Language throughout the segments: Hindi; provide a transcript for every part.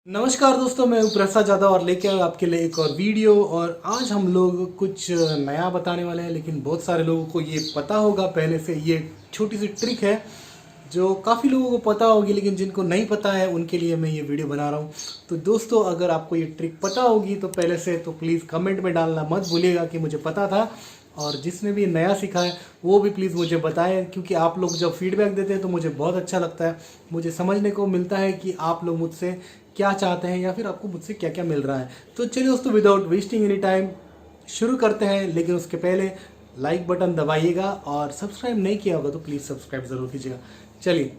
नमस्कार दोस्तों, मैं हूं प्रसाद यादव और लेके आया आपके लिए एक और वीडियो। और आज हम लोग कुछ नया बताने वाले हैं, लेकिन बहुत सारे लोगों को ये पता होगा पहले से। ये छोटी सी ट्रिक है जो काफ़ी लोगों को पता होगी, लेकिन जिनको नहीं पता है उनके लिए मैं ये वीडियो बना रहा हूँ। तो दोस्तों, अगर आपको ये ट्रिक पता होगी तो पहले से तो प्लीज़ कमेंट में डालना मत भूलिएगा कि मुझे पता था। और जिसने भी नया सीखा है वो भी प्लीज़ मुझे बताएं, क्योंकि आप लोग जब फीडबैक देते हैं तो मुझे बहुत अच्छा लगता है। मुझे समझने को मिलता है कि आप लोग मुझसे क्या चाहते हैं या फिर आपको मुझसे क्या क्या मिल रहा है। तो चलिए दोस्तों, विदाउट वेस्टिंग एनी टाइम शुरू करते हैं। लेकिन उसके पहले लाइक बटन दबाइएगा और सब्सक्राइब नहीं किया होगा तो प्लीज़ सब्सक्राइब ज़रूर कीजिएगा। चलिए,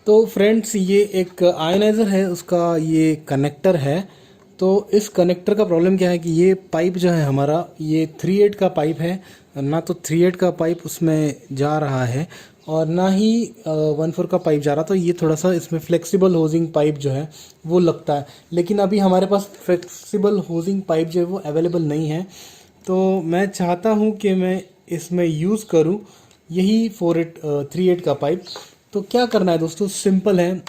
तो फ्रेंड्स, ये एक आयनाइज़र है, उसका ये कनेक्टर है। तो इस कनेक्टर का प्रॉब्लम क्या है कि ये पाइप जो है हमारा, ये 3/8 का पाइप है। ना तो 3/8 का पाइप उसमें जा रहा है और ना ही 1/4 का पाइप जा रहा। तो ये थोड़ा सा इसमें फ्लेक्सिबल होजिंग पाइप जो है वो लगता है, लेकिन अभी हमारे पास फ्लेक्सिबल होजिंग पाइप जो है वो अवेलेबल नहीं है। तो मैं चाहता हूँ कि मैं इसमें यूज़ करूँ यही 3/8 का पाइप। तो क्या करना है दोस्तों, सिंपल है।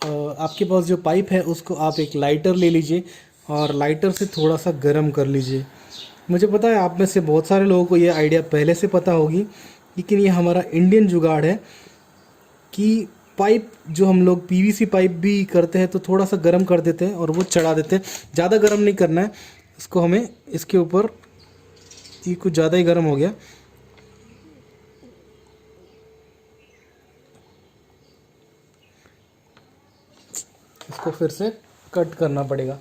आपके पास जो पाइप है उसको आप एक लाइटर ले लीजिए और लाइटर से थोड़ा सा गर्म कर लीजिए। मुझे पता है आप में से बहुत सारे लोगों को ये आइडिया पहले से पता होगी, लेकिन ये हमारा इंडियन जुगाड़ है कि पाइप जो हम लोग पीवीसी पाइप भी करते हैं तो थोड़ा सा गर्म कर देते हैं और वो चढ़ा देते हैं। ज़्यादा गर्म नहीं करना है इसको हमें। इसके ऊपर ये कुछ ज़्यादा ही गर्म हो गया। इसको फिर से कट करना पड़ेगा।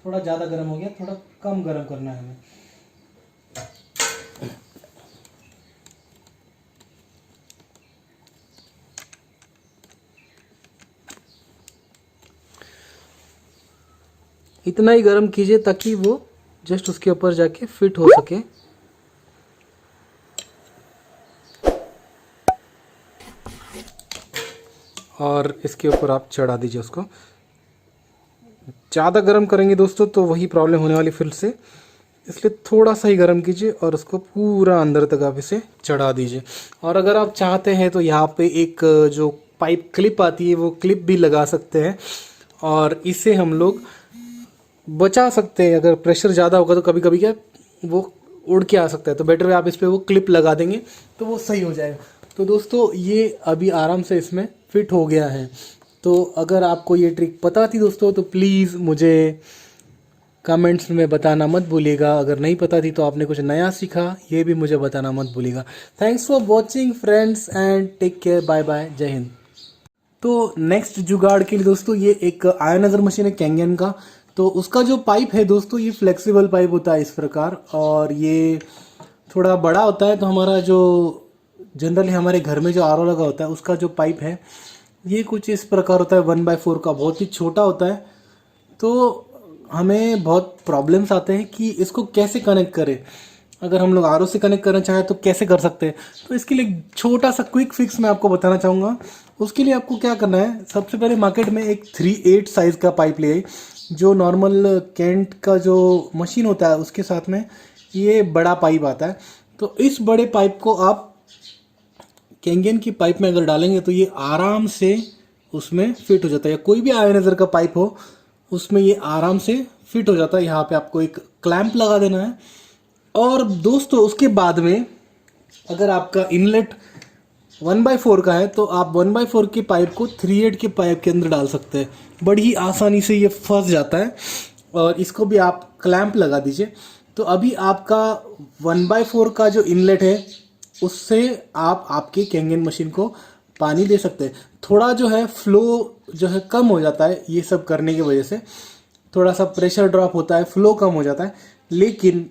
थोड़ा ज़्यादा गर्म हो गया, थोड़ा कम गर्म करना है हमें। इतना ही गर्म कीजिए ताकि वो जस्ट उसके ऊपर जाके फिट हो सके। और इसके ऊपर आप चढ़ा दीजिए उसको। ज़्यादा गर्म करेंगे दोस्तों तो वही प्रॉब्लम होने वाली फिर से, इसलिए थोड़ा सा ही गर्म कीजिए और उसको पूरा अंदर तक आप इसे चढ़ा दीजिए। और अगर आप चाहते हैं तो यहाँ पे एक जो पाइप क्लिप आती है वो क्लिप भी लगा सकते हैं और इसे हम लोग बचा सकते हैं। अगर प्रेशर ज़्यादा होगा तो कभी कभी क्या वो उड़ के आ सकता है, तो बेटर है आप इस पर वो क्लिप लगा देंगे तो वो सही हो जाएगा। तो दोस्तों, ये अभी आराम से इसमें फिट हो गया है। तो अगर आपको ये ट्रिक पता थी दोस्तों तो प्लीज़ मुझे कमेंट्स में बताना मत भूलिएगा। अगर नहीं पता थी तो आपने कुछ नया सीखा ये भी मुझे बताना मत भूलिएगा। Thanks for watching friends and take care, bye bye, Jai Hind. तो नेक्स्ट जुगाड़ के लिए दोस्तों, ये एक आयनाइजर मशीन है कैंगन का। तो उसका जो पाइप है दोस्तों, ये फ्लेक्सिबल पाइप होता है इस प्रकार, और ये थोड़ा बड़ा होता है। तो हमारा जो जनरली हमारे घर में जो आरओ लगा होता है उसका जो पाइप है ये कुछ इस प्रकार होता है, 1/4 का, बहुत ही छोटा होता है। तो हमें बहुत प्रॉब्लम्स आते हैं कि इसको कैसे कनेक्ट करें। अगर हम लोग आरओ से कनेक्ट करना चाहें तो कैसे कर सकते हैं। तो इसके लिए एक छोटा सा क्विक फिक्स मैं आपको बताना चाहूँगा। उसके लिए आपको क्या करना है, सबसे पहले मार्केट में एक 3/8 साइज़ का पाइप ले आई। जो नॉर्मल कैंट का जो मशीन होता है उसके साथ में ये बड़ा पाइप आता है। तो इस बड़े पाइप को आप कैंगन की पाइप में अगर डालेंगे तो ये आराम से उसमें फिट हो जाता है। या कोई भी आयनाइजर का पाइप हो उसमें ये आराम से फिट हो जाता है। यहाँ पे आपको एक क्लैंप लगा देना है। और दोस्तों, उसके बाद में अगर आपका इनलेट 1/4 का है तो आप 1/4 के पाइप को 3/8 के पाइप के अंदर डाल सकते हैं। बड़ी ही आसानी से ये फंस जाता है और इसको भी आप क्लैंप लगा दीजिए। तो अभी आपका 1/4 का जो इनलेट है उससे आप आपके कैंगन मशीन को पानी दे सकते हैं। थोड़ा जो है फ्लो जो है कम हो जाता है ये सब करने की वजह से, थोड़ा सा प्रेशर ड्रॉप होता है, फ्लो कम हो जाता है, लेकिन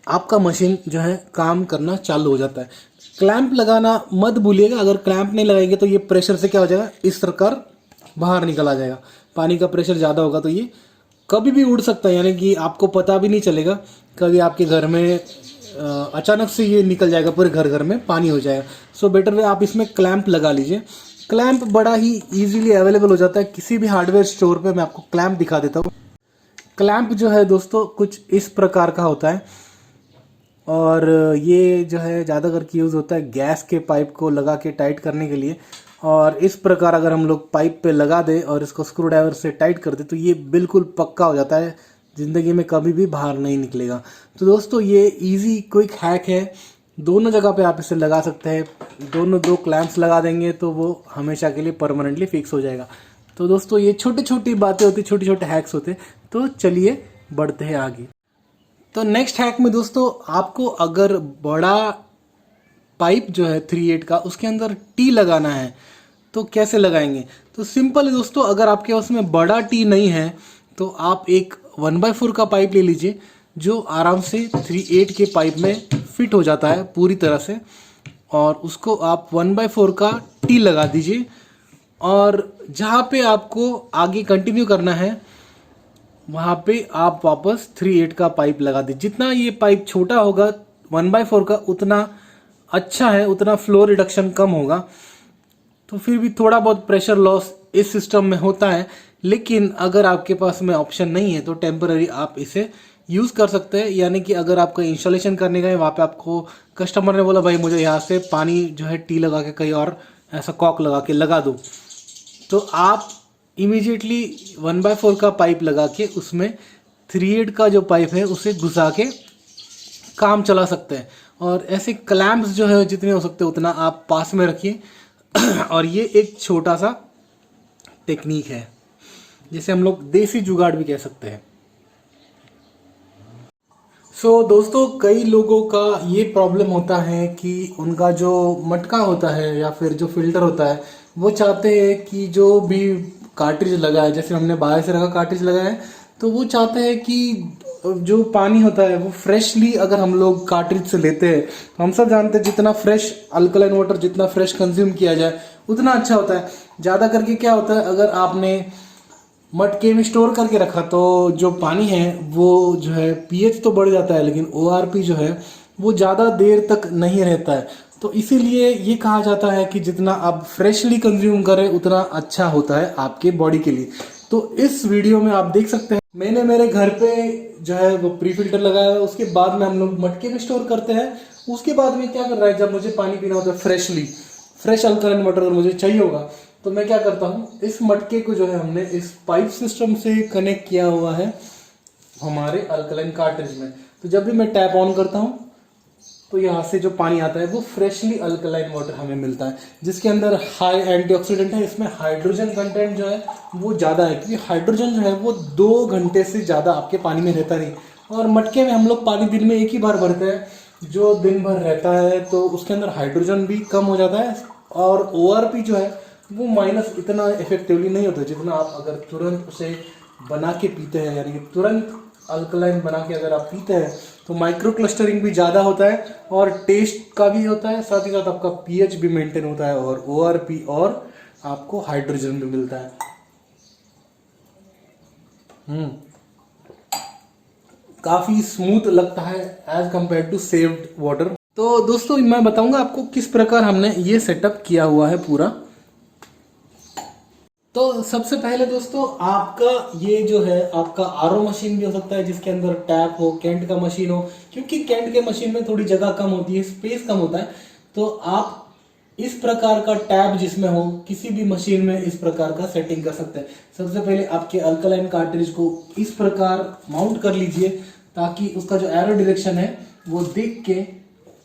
आपका मशीन जो है काम करना चालू हो जाता है। क्लैंप लगाना मत भूलिएगा। अगर क्लैंप नहीं लगाएंगे तो ये प्रेशर से क्या हो जाएगा, इस प्रकार बाहर निकल आ जाएगा। पानी का प्रेशर ज़्यादा होगा तो ये कभी भी उड़ सकता है, यानी कि आपको पता भी नहीं चलेगा। कभी आपके घर में अचानक से ये निकल जाएगा, पूरे घर घर में पानी हो जाएगा। सो बेटर वे आप इसमें क्लैंप लगा लीजिए। क्लैंप बड़ा ही इजीली अवेलेबल हो जाता है किसी भी हार्डवेयर स्टोर पे। मैं आपको क्लैंप दिखा देता हूँ। क्लैंप जो है दोस्तों कुछ इस प्रकार का होता है और ये जो है ज़्यादा करके यूज़ होता है गैस के पाइप को लगा के टाइट करने के लिए। और इस प्रकार अगर हम लोग पाइप पे लगा दें और इसको स्क्रू ड्राइवर से टाइट कर दें तो ये बिल्कुल पक्का हो जाता है, ज़िंदगी में कभी भी बाहर नहीं निकलेगा। तो दोस्तों ये इजी क्विक हैक है, दोनों जगह पे आप इसे लगा सकते हैं। दोनों दो क्लैंप्स लगा देंगे तो वो हमेशा के लिए परमानेंटली फिक्स हो जाएगा। तो दोस्तों ये छोटी छोटी बातें होती, छोटे छोटे हैक्स होते। तो चलिए बढ़ते हैं आगे। तो नेक्स्ट हैक में दोस्तों आपको अगर बड़ा पाइप जो है 3/8 का उसके अंदर टी लगाना है तो कैसे लगाएंगे। तो सिंपल है दोस्तों, अगर आपके पास में बड़ा टी नहीं है तो आप एक 1/4 का पाइप ले लीजिए जो आराम से 3/8 के पाइप में फिट हो जाता है पूरी तरह से, और उसको आप 1/4 का टी लगा दीजिए। और जहाँ पे आपको आगे कंटिन्यू करना है वहाँ पे आप वापस 3/8 का पाइप लगा दीजिए। जितना ये पाइप छोटा होगा 1/4 का उतना अच्छा है, उतना फ्लो रिडक्शन कम होगा। तो फिर भी थोड़ा बहुत प्रेशर लॉस इस सिस्टम में होता है, लेकिन अगर आपके पास में ऑप्शन नहीं है तो टेम्पररी आप इसे यूज़ कर सकते हैं। यानी कि अगर आपका इंस्टॉलेशन करने का है, वहाँ पे आपको कस्टमर ने बोला भाई मुझे यहाँ से पानी जो है टी लगा के कहीं और ऐसा कॉक लगा के लगा दो, तो आप इमीडिएटली 1/4 का पाइप लगा के उसमें 3/8 का जो पाइप है उसे घुसा के काम चला सकते हैं। और ऐसे क्लैम्प्स जो है जितने हो सकते हैं उतना आप पास में रखिए। और ये एक छोटा सा टेक्निक है जिसे हम लोग देसी जुगाड़ भी कह सकते हैं। दोस्तों कई लोगों का ये प्रॉब्लम होता है कि उनका जो मटका होता है या फिर जो फिल्टर होता है वो चाहते हैं कि जो भी कार्ट्रिज लगा है, जैसे हमने बाहर से रखा कार्ट्रिज लगा है, तो वो चाहते हैं कि जो पानी होता है वो फ्रेशली अगर हम लोग कार्ट्रिज से लेते हैं तो हम सब जानते हैं जितना फ्रेश अल्कलाइन वाटर जितना फ्रेश कंज्यूम किया जाए उतना अच्छा होता है। ज़्यादा करके क्या होता है, अगर आपने मटके में स्टोर करके रखा तो जो पानी है वो जो है पीएच तो बढ़ जाता है, लेकिन ओआरपी जो है वो ज़्यादा देर तक नहीं रहता है। तो इसीलिए ये कहा जाता है कि जितना आप फ्रेशली कंज्यूम करें उतना अच्छा होता है आपके बॉडी के लिए। तो इस वीडियो में आप देख सकते हैं मैंने मेरे घर पे जो है वो प्री फिल्टर लगाया है, उसके बाद में हम लोग मटके में स्टोर करते हैं। उसके बाद में क्या कर रहा है, जब मुझे पानी पीना होता है फ्रेश अल्कलाइन वाटर अगर मुझे चाहिए होगा तो मैं क्या करता हूँ, इस मटके को जो है हमने इस पाइप सिस्टम से कनेक्ट किया हुआ है हमारे अल्कलाइन कार्ट्रिज में। तो जब भी मैं टैप ऑन करता हूँ तो यहाँ से जो पानी आता है वो फ्रेशली अल्कलाइन वाटर हमें मिलता है, जिसके अंदर हाई एंटीऑक्सीडेंट है। इसमें हाइड्रोजन कंटेंट जो है वो ज़्यादा है, क्योंकि हाइड्रोजन जो है वो 2 घंटे से ज़्यादा आपके पानी में रहता नहीं। और मटके में हम लोग पानी दिन में एक ही बार भरते हैं जो दिन भर रहता है, तो उसके अंदर हाइड्रोजन भी कम हो जाता है। और ओआरपी जो है वो माइनस इतना इफेक्टिवली नहीं होता जितना आप अगर तुरंत उसे बना के पीते हैं, यानी कि तुरंत अल्कलाइन बना के अगर आप पीते हैं तो माइक्रो क्लस्टरिंग भी ज़्यादा होता है और टेस्ट का भी होता है, साथ ही साथ आपका पीएच भी मेंटेन होता है और ओआरपी और आपको हाइड्रोजन भी मिलता है। काफ़ी स्मूथ लगता है as compared to saved water. तो दोस्तों मैं बताऊंगा आपको किस प्रकार हमने ये सेटअप किया हुआ है पूरा। तो सबसे पहले दोस्तों आपका ये जो है आपका आरओ मशीन भी हो सकता है जिसके अंदर टैप हो, कैंट का मशीन हो, क्योंकि कैंट के मशीन में थोड़ी जगह कम होती है, स्पेस कम होता है। तो आप इस प्रकार का टैप जिसमें हो किसी भी मशीन में इस प्रकार का सेटिंग कर सकते हैं। सबसे पहले आपके अल्कलाइन कार्ट्रिज को इस प्रकार माउंट कर लीजिए ताकि उसका जो एरो डायरेक्शन है वो देख के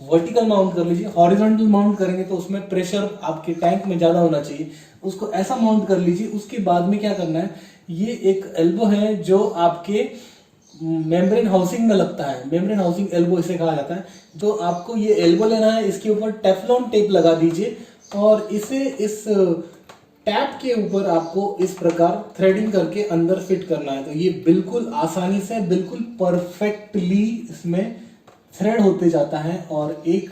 वर्टिकल माउंट कर लीजिए। हॉरिजॉन्टल माउंट करेंगे तो उसमें प्रेशर आपके टैंक में ज़्यादा होना चाहिए, उसको ऐसा माउंट कर लीजिए। उसके बाद में क्या करना है, ये एक एल्बो है जो आपके मेम्ब्रेन हाउसिंग में लगता है, मेम्ब्रेन हाउसिंग एल्बो इसे कहा जाता है। तो आपको ये एल्बो लेना है, इसके ऊपर टेफ्लॉन टेप लगा दीजिए और इसे इस टैप के ऊपर आपको इस प्रकार थ्रेडिंग करके अंदर फिट करना है। तो ये बिल्कुल आसानी से बिल्कुल परफेक्टली इसमें थ्रेड होते जाता है और एक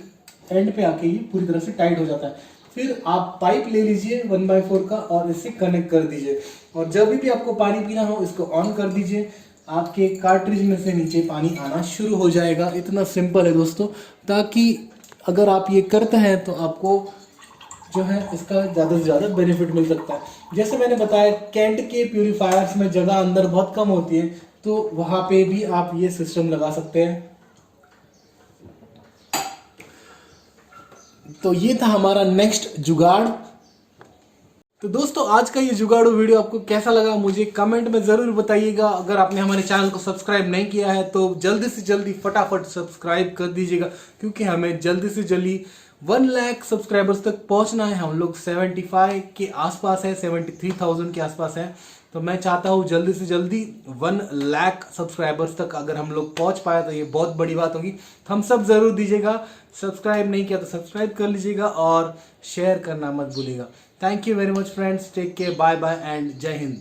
एंड पे आके ये पूरी तरह से टाइट हो जाता है। फिर आप पाइप ले लीजिए 1/4 का और इसे कनेक्ट कर दीजिए और जब भी आपको पानी पीना हो इसको ऑन कर दीजिए, आपके कार्ट्रिज में से नीचे पानी आना शुरू हो जाएगा। इतना सिंपल है दोस्तों, ताकि अगर आप ये करते हैं तो आपको जो है इसका ज़्यादा से ज़्यादा बेनिफिट मिल सकता है। जैसे मैंने बताया कैंट के प्यूरीफायर्स में जगह अंदर बहुत कम होती है, तो वहाँ पे भी आप ये सिस्टम लगा सकते हैं। तो ये था हमारा नेक्स्ट जुगाड़। तो दोस्तों आज का ये जुगाड़ू वीडियो आपको कैसा लगा मुझे कमेंट में ज़रूर बताइएगा। अगर आपने हमारे चैनल को सब्सक्राइब नहीं किया है तो जल्दी से जल्दी फटाफट सब्सक्राइब कर दीजिएगा, क्योंकि हमें जल्दी से जल्दी 1 लाख सब्सक्राइबर्स तक पहुंचना है। हम लोग 75 के आसपास है, 73,000 के आसपास है। तो मैं चाहता हूँ जल्दी से जल्दी 1 लाख सब्सक्राइबर्स तक अगर हम लोग पहुंच पाए तो ये बहुत बड़ी बात होगी। थम्स अप ज़रूर दीजिएगा, सब्सक्राइब नहीं किया तो सब्सक्राइब कर लीजिएगा और शेयर करना मत भूलिएगा। Thank you very much friends, take care, bye bye and Jai Hind.